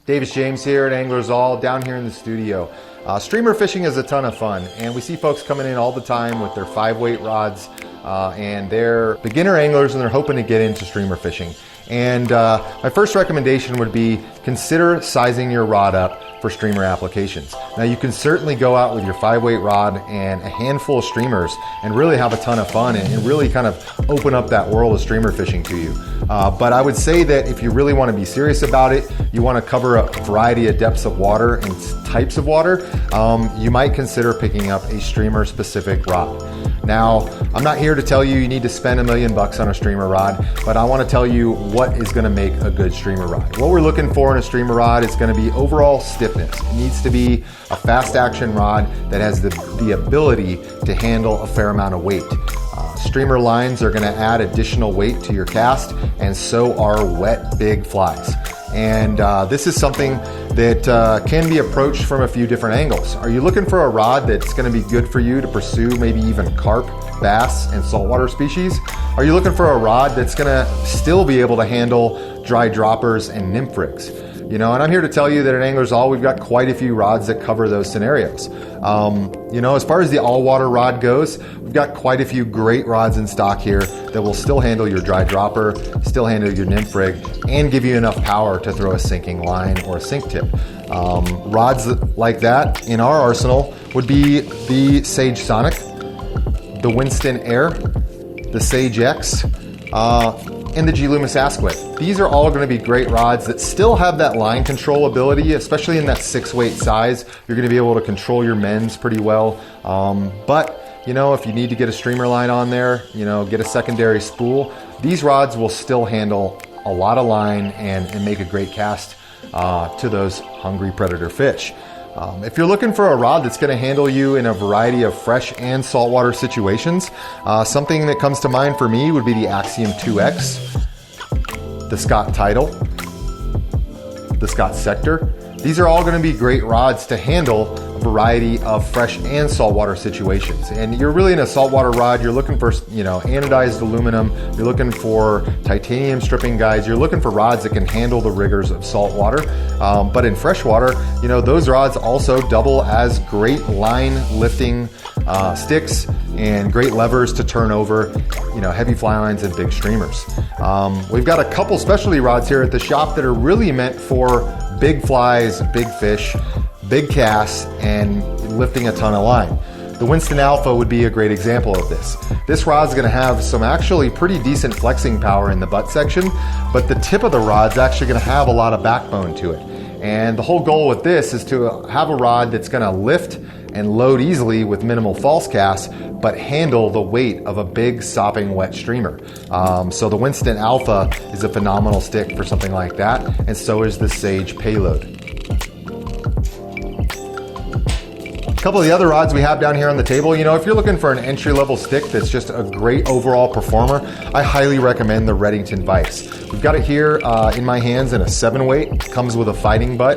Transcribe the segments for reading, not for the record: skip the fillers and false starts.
Davis James here at Anglers All, down here in the studio. Streamer fishing is a ton of fun, and we see folks coming in all the time with their 5-weight rods, and they're beginner anglers and they're hoping to get into streamer fishing. And my first recommendation would be consider sizing your rod up for streamer applications. Now you can certainly go out with your 5-weight rod and a handful of streamers and really have a ton of fun and really kind of open up that world of streamer fishing to you. But I would say that if you really want to be serious about it, you want to cover a variety of depths of water and types of water, you might consider picking up a streamer specific rod. Now, I'm not here to tell you need to spend $1 million on a streamer rod, but I want to tell you what is going to make a good streamer rod. What we're looking for in a streamer rod is going to be overall stiffness. It needs to be a fast action rod that has the ability to handle a fair amount of weight. Streamer lines are going to add additional weight to your cast, and so are wet big flies. And this is something that can be approached from a few different angles. Are you looking for a rod that's going to be good for you to pursue maybe even carp, bass, and saltwater species? Are you looking for a rod that's going to still be able to handle dry droppers and nymph rigs? You know, and I'm here to tell you that at Anglers All, we've got quite a few rods that cover those scenarios. You know, as far as the all-water rod goes, we've got quite a few great rods in stock here that will still handle your dry dropper, still handle your nymph rig, and give you enough power to throw a sinking line or a sink tip. Rods like that in our arsenal would be the Sage Sonic, the Winston Air, the Sage X, and the G. Loomis Asquith. These are all going to be great rods that still have that line control ability, especially in that 6-weight size. You're going to be able to control your mends pretty well. But, you know, if you need to get a streamer line on there, you know, get a secondary spool, these rods will still handle a lot of line and make a great cast to those hungry predator fish. If you're looking for a rod that's going to handle you in a variety of fresh and saltwater situations, something that comes to mind for me would be the Axiom 2X, the Scott Tidal, the Scott Sector. These are all going to be great rods to handle a variety of fresh and saltwater situations. And you're really in a saltwater rod, you're looking for, you know, anodized aluminum, you're looking for titanium stripping guides, you're looking for rods that can handle the rigors of saltwater. But in freshwater, you know, those rods also double as great line lifting sticks and great levers to turn over, you know, heavy fly lines and big streamers. We've got a couple specialty rods here at the shop that are really meant for big flies, big fish, big casts, and lifting a ton of line. The Winston Alpha would be a great example of this. This rod's going to have some actually pretty decent flexing power in the butt section, but the tip of the rod's actually going to have a lot of backbone to it. And the whole goal with this is to have a rod that's going to lift and load easily with minimal false cast, but handle the weight of a big sopping wet streamer. So the Winston Alpha is a phenomenal stick for something like that, and so is the Sage Payload. A couple of the other rods we have down here on the table, you know, if you're looking for an entry-level stick that's just a great overall performer, I highly recommend the Redington Vice. We've got it here in my hands in a 7-weight. Comes with a fighting butt,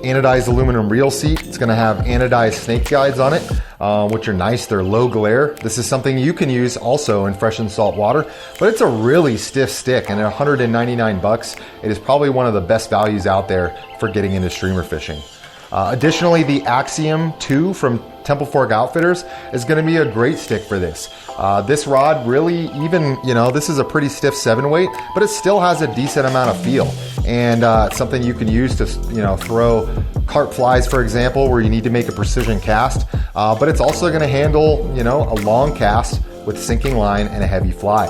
anodized aluminum reel seat. It's going to have anodized snake guides on it, which are nice. They're low glare. This is something you can use also in fresh and salt water, but it's a really stiff stick, and at $199, it is probably one of the best values out there for getting into streamer fishing. Additionally, the Axiom 2 from Temple Fork Outfitters is going to be a great stick for this. This rod really, even, you know, this is a pretty stiff 7-weight, but it still has a decent amount of feel. And it's something you can use to, you know, throw carp flies, for example, where you need to make a precision cast. But it's also going to handle, you know, a long cast with sinking line and a heavy fly.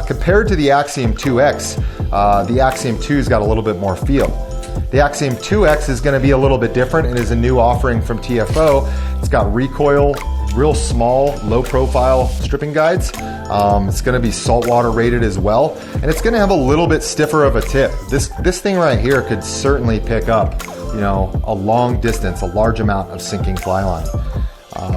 Compared to the Axiom 2X, the Axiom 2's got a little bit more feel. The Axiom 2X is going to be a little bit different and is a new offering from TFO. It's got recoil, real small, low profile stripping guides. It's going to be saltwater rated as well, and it's going to have a little bit stiffer of a tip. This thing right here could certainly pick up, you know, a long distance, a large amount of sinking fly line.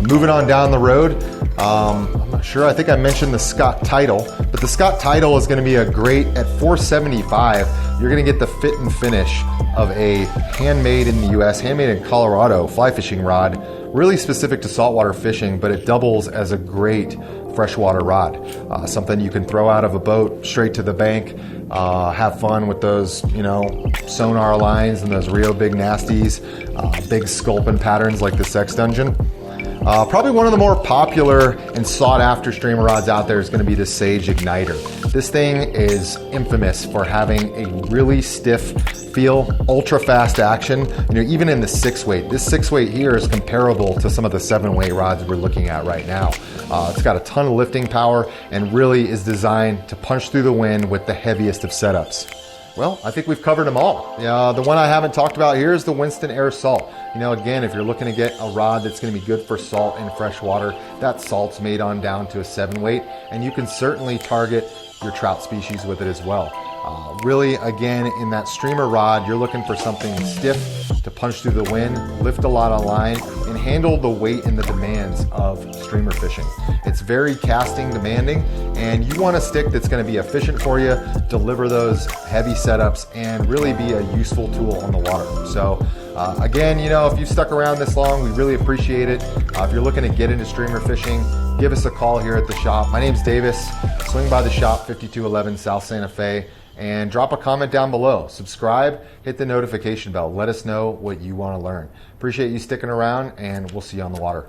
Moving on down the road, I'm not sure, I think I mentioned the Scott Tidal, but the Scott Tidal is going to be a great, at $475, you're going to get the fit and finish of a handmade in the US, handmade in Colorado fly fishing rod, really specific to saltwater fishing, but it doubles as a great freshwater rod. Something you can throw out of a boat straight to the bank, have fun with those, sonar lines and those Rio Big Nasties, big sculpin patterns like the Sex Dungeon. Probably one of the more popular and sought after streamer rods out there is going to be the Sage Igniter. This thing is infamous for having a really stiff feel, ultra fast action, even in the 6-weight. This 6-weight here is comparable to some of the 7-weight rods we're looking at right now. It's got a ton of lifting power and really is designed to punch through the wind with the heaviest of setups. Well, I think we've covered them all. The one I haven't talked about here is the Winston Air Salt. Again, if you're looking to get a rod that's going to be good for salt in fresh water, that salt's made on down to a 7-weight, and you can certainly target your trout species with it as well. Really, again, in that streamer rod, you're looking for something stiff to punch through the wind, lift a lot on line, and handle the weight and the demands of streamer fishing. It's very casting demanding, and you want a stick that's going to be efficient for you, deliver those heavy setups, and really be a useful tool on the water. So again, if you've stuck around this long, we really appreciate it. If you're looking to get into streamer fishing, give us a call here at the shop. My name's Davis. Swing by the shop, 5211 South Santa Fe, and drop a comment down below. Subscribe, hit the notification bell. Let us know what you want to learn. Appreciate you sticking around, and we'll see you on the water.